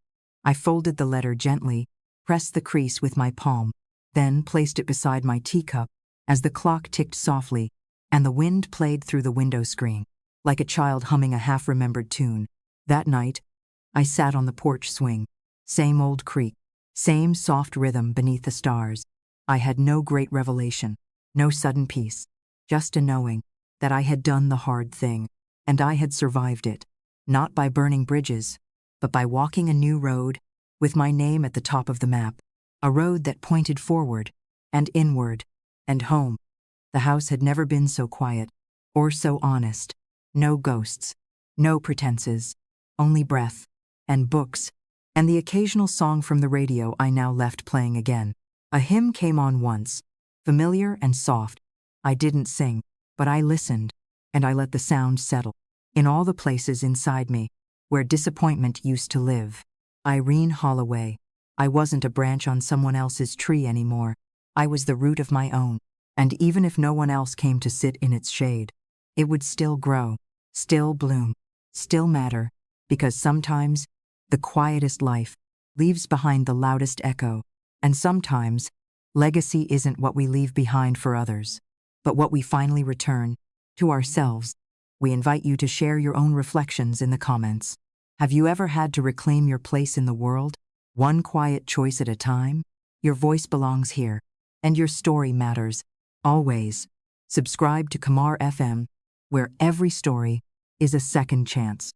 I folded the letter gently, pressed the crease with my palm, then placed it beside my teacup as the clock ticked softly and the wind played through the window screen, like a child humming a half-remembered tune. That night, I sat on the porch swing, same old creak, same soft rhythm beneath the stars. I had no great revelation, no sudden peace, just a knowing that I had done the hard thing, and I had survived it, not by burning bridges, but by walking a new road with my name at the top of the map, a road that pointed forward and inward and home. The house had never been so quiet or so honest. No ghosts, no pretenses, only breath and books, and the occasional song from the radio I now left playing again. A hymn came on once, familiar and soft. I didn't sing, but I listened, and I let the sound settle in all the places inside me where disappointment used to live. Irene Holloway. I wasn't a branch on someone else's tree anymore. I was the root of my own, and even if no one else came to sit in its shade, it would still grow. still bloom, still matter, because sometimes the quietest life leaves behind the loudest echo, and sometimes legacy isn't what we leave behind for others, but what we finally return to ourselves. We invite you to share your own reflections in the comments. Have you ever had to reclaim your place in the world, one quiet choice at a time? Your voice belongs here, and your story matters, always. Subscribe to Kamar FM, where every story is a second chance.